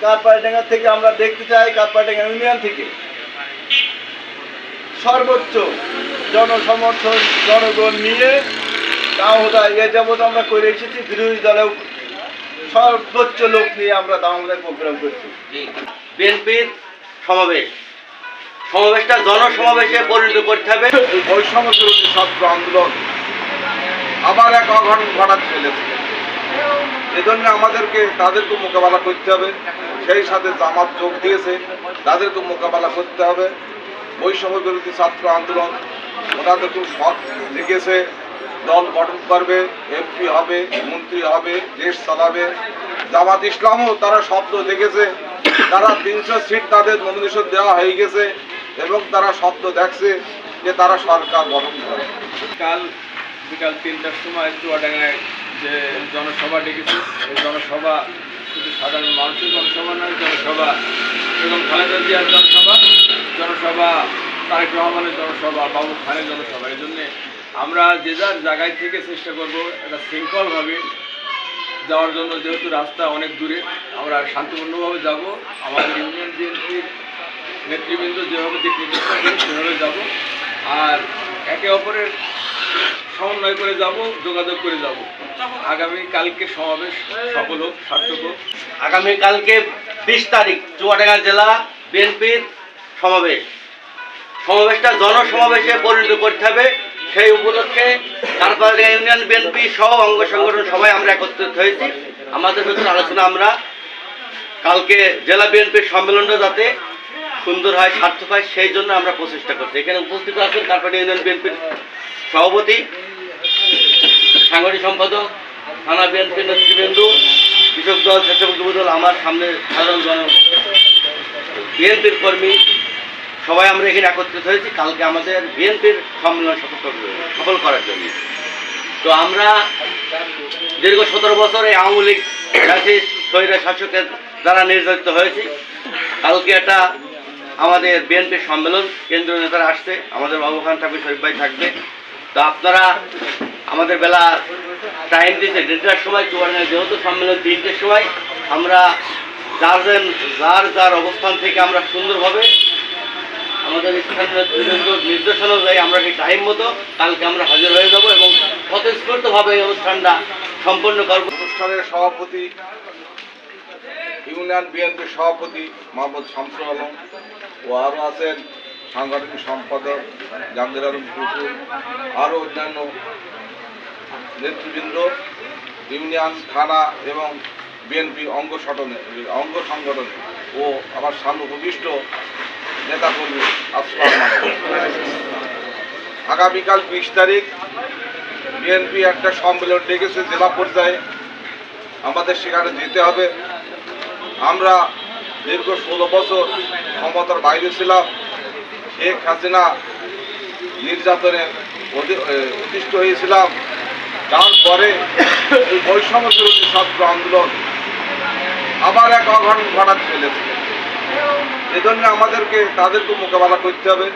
কারপাইডাঙ্গা থেকে আমরা দেখতে চাই কারপাইডাঙ্গা ইউনিয়ন থেকে সর্বোচ্চ জনসমর্থন জনগণ নিয়ে দামোদর এ যাবৎ আমরা করে এসেছি। বিরোধী দলেও সর্বোচ্চ লোক নিয়ে আমরা দামোদর প্রোগ্রাম করছি। বিএনপির সমাবেশটা জনসমাবেশে পরিণত করতে হবে। বৈষম্য বিরোধী ছাত্র আন্দোলন আবার এক অঘটন ঘটাতে চলেছে। এজন্য আমাদেরকে তাদেরকে মোকাবেলা করতে হবে। সেই সাথে জামাত যোগ দিয়েছে, তাদেরকে মোকাবেলা করতে হবে। বৈষম্য বিরোধী ছাত্র আন্দোলন ওনাদের খুব শখ লিখেছে, দল গঠন করবে, এমপি হবে, মন্ত্রী হবে, দেশ চালাবে। জামাত ইসলামও তারা স্বপ্ন দেখেছে, তারা 300 সিট তাদের নমিনেশন দেওয়া হয়ে গেছে এবং তারা স্বপ্ন দেখছে যে তারা সরকার গঠন করে। কাল বিকাল 3টার সময় চুয়াডাঙ্গায় যে জনসভা ডেকেছে, এই জনসভা শুধু সাধারণ মানুষের জনসভা নয়, জনসভা এবং খালেদা জিয়ার জনসভা তারেক রহমানের জনসভা, বাবু খানের জনসভা। এই জন্যে আমরা যে যার জায়গায় থেকে চেষ্টা করব একটা শৃঙ্খলভাবে যাওয়ার জন্য। যেহেতু রাস্তা অনেক দূরে, আমরা শান্তিপূর্ণভাবে যাব। আমাদের ইউনিয়ন বিএনপির নেতৃবৃন্দ যেভাবে দিক নির্দেশনা করেন সেভাবে যাব, আর একে অপরের সমন্বয় করে যাব, যোগাযোগ করে যাব। আগামী কালকে সমাবেশ সফল হোক, সার্থক হোক। আগামীকালকে 20 তারিখ চুয়াডাঙ্গা জেলা বিএনপির সমাবেশটা জনসমাবেশে পরিণত করতে হবে। সেই উপলক্ষে কারপাইডাঙ্গা ইউনিয়ন বিএনপি সহ অঙ্গ সংগঠন সবাই আমরা একত্রিত হয়েছি। আমাদের ভিতরে আলোচনা আমরা কালকে জেলা বিএনপির সম্মেলনটা যাতে সুন্দর হয়, সার্থক হয়, সেই জন্য আমরা প্রচেষ্টা করছি। এখানে উপস্থিত আছেন কারপাইডাঙ্গা ইউনিয়ন বিএনপির সভাপতি, সাংগঠনিক সম্পাদক, থানা বিএনপির নেতৃবৃন্দ, কৃষক দল, স্বেচ্ছাসেবক দল, আমার সামনে সাধারণ বিএনপির কর্মী, সবাই আমরা এখানে একত্রিত হয়েছি কালকে আমাদের বিএনপির সম্মেলন সফল করার জন্য। তো আমরা দীর্ঘ 17 বছর এই আওয়ামী লীগ স্বৈরা শাসকের দ্বারা নির্যাতিত হয়েছি। কালকে একটা আমাদের বিএনপির সম্মেলন, কেন্দ্রীয় নেতারা আসছে, আমাদের বাবু খান থাকবে, শরীফ ভাই থাকবে। তো আপনারা আমাদের বেলা টাইম দিয়েছে 1টার সময়, চুয়াডাঙ্গায় যেহেতু সম্মেলন 3টের সময়, আমরা যার অবস্থান থেকে আমরা সুন্দরভাবে আমাদের স্থানীয় নির্দেশনা অনুযায়ী আমরা এই টাইম মতো কালকে আমরা হাজির হয়ে যাব এবং স্বতঃস্ফূর্তভাবে এই অনুষ্ঠানটা সম্পন্ন করব। অনুষ্ঠানের সভাপতি ইউনিয়ন বিএনপির সভাপতি মোহাম্মদ শামসুল আলম ও আরও আছেন সাংগঠনিক সম্পাদক জাহাঙ্গীর আলম টুটু, আরও অন্যান্য নেতৃবৃন্দ, ইউনিয়ন, থানা এবং বিএনপি অঙ্গ সংগঠন ও আমার সামনে উপবিষ্ট নেতাকর্মী। আগামীকাল 20 তারিখ বিএনপি একটা সম্মেলন ডেকেছে জেলা পর্যায়ে, আমাদের সেখানে যেতে হবে। আমরা দীর্ঘ 16 বছর ক্ষমতার বাইরে ছিলাম। শেখ হাসিনা নির্যাতনের অতিষ্ঠ হয়েছিলাম। তারপরে এই বৈষম্য বিরোধী ছাত্র আন্দোলন আবার এক অঘটন ঘটাতে চলেছে। এজন্য আমাদেরকে তাদেরকে মোকাবেলা করতে হবে।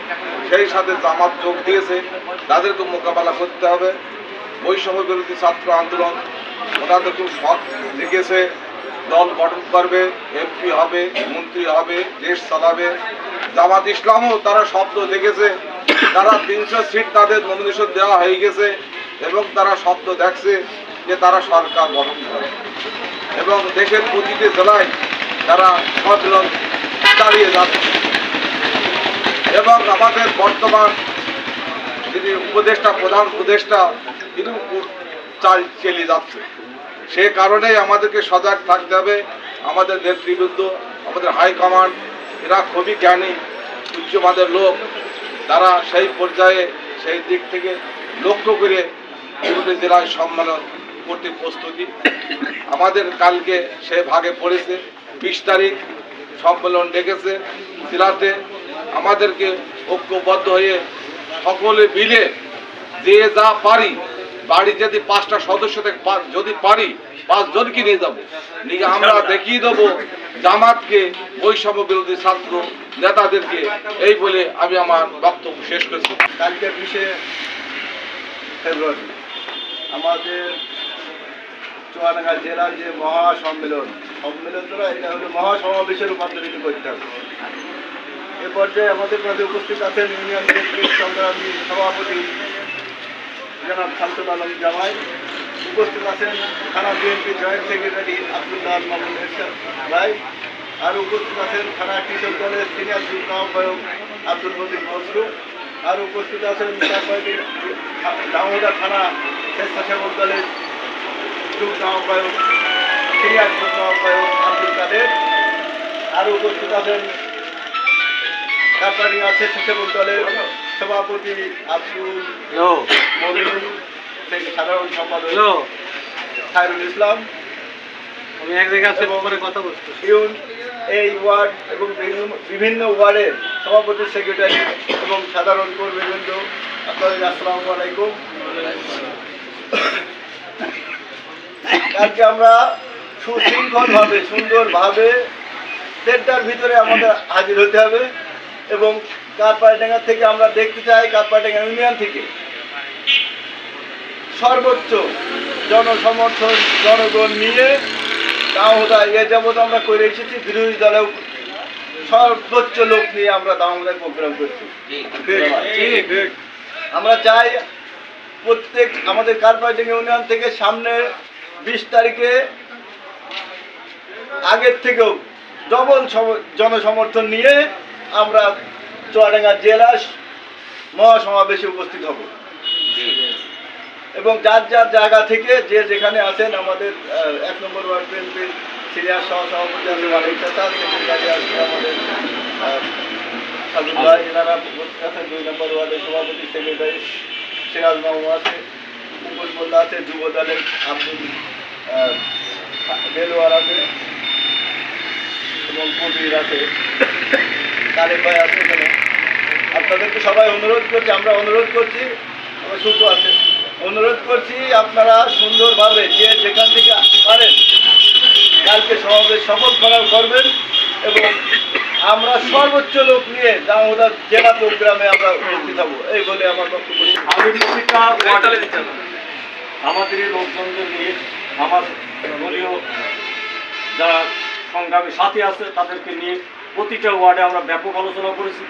সেই সাথে জামাত যোগ দিয়েছে, তাদেরকে মোকাবেলা করতে হবে। বৈষম্য বিরোধী ছাত্র আন্দোলন ওনাদের খুব শখ লিখেছে, দল গঠন করবে, এমপি হবে, মন্ত্রী হবে, দেশ চালাবে। জামাত ইসলামও তারা স্বপ্ন দেখেছে, তারা 300 সিট তাদের নমিনেশন দেওয়া হয়ে গেছে এবং তারা স্বপ্ন দেখছে যে তারা সরকার গঠন করে এবং দেশের প্রতিটি জেলায় তারা সম্মেলন চালিয়ে যাচ্ছে। এবং আমাদের বর্তমান যিনি প্রধান উপদেষ্টা তিনি চালিয়ে যাচ্ছে। সে কারণেই আমাদেরকে সজাগ থাকতে হবে। আমাদের নেতৃবৃন্দ, আমাদের হাইকমান্ড এরা খুবই জ্ঞানী, উচ্চমানের লোক। তারা সেই পর্যায়ে সেই দিক থেকে লক্ষ্য করে বিভিন্ন জেলায় সম্মেলন করতে প্রস্তুতি। আমাদের কালকে সে ভাগে পড়েছে। 20 তারিখ সম্মেলন ডেকেছে জেলাতে। আমাদেরকে ঐক্যবদ্ধ হয়ে সকলে মিলে যে যা পারি, বাড়ি যদি 5টা সদস্য থেকে যদি পারি 5 জনকে নিয়ে যাবো, নিয়ে আমরা দেখিয়ে দেবো জামাতকে, বৈষম্য বিরোধী ছাত্র নেতাদেরকে। এই বলে আমি আমার বক্তব্য শেষ করছি। কালকে 20 ফেব্রুয়ারি আমাদের চুয়াডাঙ্গা জেলার যে মহা সম্মেলন সম্মেলনরা এটা হলো মহাসমাবেশে রূপান্তরিত করতে হবে। এ পর্যায়ে আমাদের মাঝে উপস্থিত আছেন ইউনিয়ন বিএনপির সংগ্রামী সভাপতি জনাব শামসুল আলম জামাই, উপস্থিত আছেন থানা বিএনপি জয়েন্ট সেক্রেটারি আব্দুল্লাহ মাহমুদ এরশাদ ভাই, আর উপস্থিত আছেন থানা কৃষক দলের সিনিয়র যুগ্ম আহ্বায়ক আব্দুল মজিদ মজরু, আর উপস্থিত আছেন দামোদা থানা স্বেচ্ছাসেবক দলের যুগ্ম আহ্বায়ক সিনিয়র যুগ্ম আহ্বায়ক আব্দুল কাদের, আর উপস্থিত আছেন কাপাড়িয়া স্বেচ্ছাসেবক দলের সভাপতি আব্দুল মমিন, সাধারণ সম্পাদক খায়রুল ইসলাম। আমি এক জায়গায় কথা বলছি। এই ওয়ার্ড এবং বিভিন্ন ওয়ার্ডের সভাপতি, সেক্রেটারি এবং সাধারণ কর্মীবৃন্দ, আপনাদের আসসালামু আলাইকুম। কালকে আমরা সুশৃঙ্খলভাবে সুন্দরভাবে 1:30টার ভিতরে আমাদের হাজির হতে হবে এবং কাঠপাড়াডাঙ্গা থেকে আমরা দেখতে চাই কাঠপাড়াডাঙ্গা ইউনিয়ন থেকে সর্বোচ্চ জনসমর্থন জনগণ নিয়ে দামোদায় এ যাবৎ আমরা করে এসেছি। বিরোধী দলেও সর্বোচ্চ লোক নিয়ে আমরা দামোদায় প্রোগ্রাম করছি। আমরা চাই প্রত্যেক আমাদের কাঠপাড়াডাঙ্গা ইউনিয়ন থেকে সামনের 20 তারিখে আগের থেকেও ডবল জনসমর্থন নিয়ে আমরা চুয়াডাঙ্গা জেলার মহাসমাবেশে উপস্থিত হব এবং যার যার জায়গা থেকে যে যেখানে আছেন আমাদের 1 নম্বর ওয়ার্ড বিএনপির সিনিয়র সহসভাপতি আছেন মালিক চাচা, সেক্রেটারি আছে আমাদের সাজু ভাই, এনারা আছেন 2 নম্বর ওয়ার্ডের সভাপতি সেক্রেটারি সিরাজ মামু আছে, মুকুল মোল্লা আছে, যুব দলের আব্দুল বেলোয়ার আছে এবং কবির আছে, তারেক ভাই আছে। এখানে আপনাদেরকে সবাই অনুরোধ করছি, আমরা অনুরোধ করছি, আমার সুখও আছে, অনুরোধ করছি আপনারা সুন্দরভাবে যে যেখান থেকে পারেন কালকে সমাবেশ সফল করবেন এবং আমরা সর্বোচ্চ লোক নিয়ে দামোদর জেলা প্রোগ্রামে আমরা উপস্থিত হব, এই বলে আমার বক্তব্য। আমি প্রতিটা আমাদের এই লোকজনদের নিয়ে আমার দলীয় যারা সংগ্রামী সাথী আছে তাদেরকে নিয়ে প্রতিটা ওয়ার্ডে আমরা ব্যাপক আলোচনা করেছি।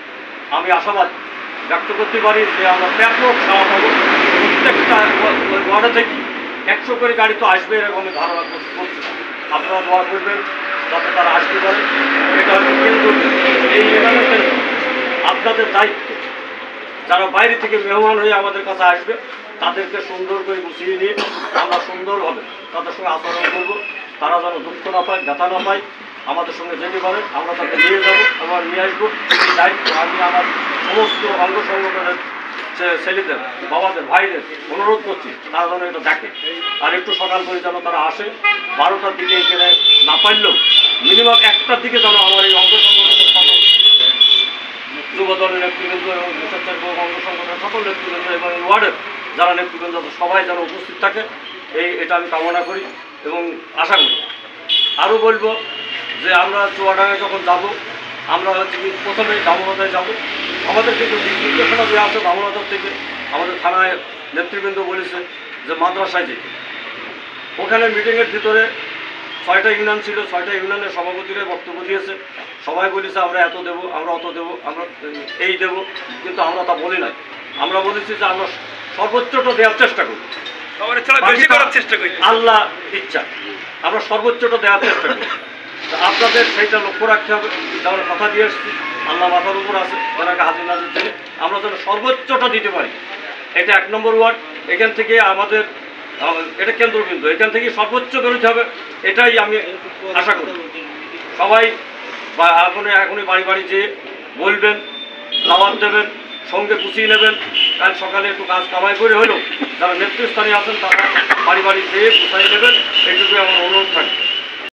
আমি আশাবাদ ব্যক্ত করতে পারি যে আমরা ব্যাপক সাড়া পাবো। প্রত্যেকটা ওয়ার্ডে থেকে 100 করে গাড়ি তো আসবে এরকম আমি ধারণা করছি। আপনারা দোয়া করবেন যাতে তারা আসতে পারে। এটা হচ্ছে কিন্তু এই এলাকাতে আপনাদের দায়িত্ব, যারা বাইরে থেকে মেহমান হয়ে আমাদের কাছে আসবে তাদেরকে সুন্দর করে গুছিয়ে নিয়ে আমরা সুন্দরভাবে তাদের সঙ্গে আচরণ করব। তারা যেন দুঃখ না পায়, ব্যথা না পায়, আমাদের সঙ্গে যেতে পারে, আমরা তাকে নিয়ে যাব এবং নিয়ে আসবো। এই দায়িত্ব আমি আমার সমস্ত অঙ্গ সংগঠনের ছেলেদের, বাবাদের, ভাইদের অনুরোধ করছি তারা যেন এটা দেখে। আর একটু সকাল করে যেন তারা আসে, 12টার দিকে এখানে না পারলেও মিনিমাম 1টার দিকে যেন আমার এই অঙ্গ সংগঠনের সকল যুব দলের নেতৃবৃন্দ এবং স্বেচ্ছাসেবক অঙ্গ সংগঠনের সকল নেতৃবৃন্দ এবং ওয়ার্ডের যারা নেতৃবৃন্দ সবাই যেন উপস্থিত থাকে, এটা আমি কামনা করি এবং আশা করি। আরও বলবো যে আমরা চুয়াডাঙ্গায় যখন যাব আমরা হচ্ছে কি প্রথমে দামোদরে যাব। আমাদের কিন্তু নির্দেশনা দেওয়া আছে দামোদর থেকে, আমাদের থানায় নেতৃবৃন্দ বলেছে যে মাদ্রাসায় যেতে। ওখানে মিটিংয়ের ভিতরে 6টা ইউনিয়ন ছিল, 6টা ইউনিয়নের সভাপতিরা বক্তব্য দিয়েছে। সবাই বলেছে আমরা এত দেবো, আমরা অত দেবো, আমরা এই দেবো, কিন্তু আমরা তা বলি নাই। আমরা বলেছি যে আমরা সর্বোচ্চটা দেওয়ার চেষ্টা করি, আল্লাহ ইচ্ছা আমরা সর্বোচ্চটা দেওয়ার চেষ্টা করি। আপনাদের সেইটা লক্ষ্য রাখতে হবে। আমরা কথা দিয়ে এসেছি, আল্লাহ মাথার উপর আছে, যারা হাজির নাজির জন্য আমরা যেন সর্বোচ্চটা দিতে পারি। এটা 1 নম্বর ওয়ার্ড, এখান থেকে আমাদের এটা কেন্দ্রবিন্দু, এখান থেকে সর্বোচ্চ বেরোতে হবে, এটাই আমি আশা করি। সবাই এখনই বাড়ি বাড়ি যেয়ে বলবেন, দাওয়াত দেবেন, সঙ্গে গুছিয়ে নেবেন। কাল সকালে একটু কাজ কামাই করে হলেও যারা নেতৃস্থানীয় আছেন তারা বাড়ি বাড়ি যেয়ে গুছাই নেবেন, এইটুকুই আমার অনুরোধ থাকে।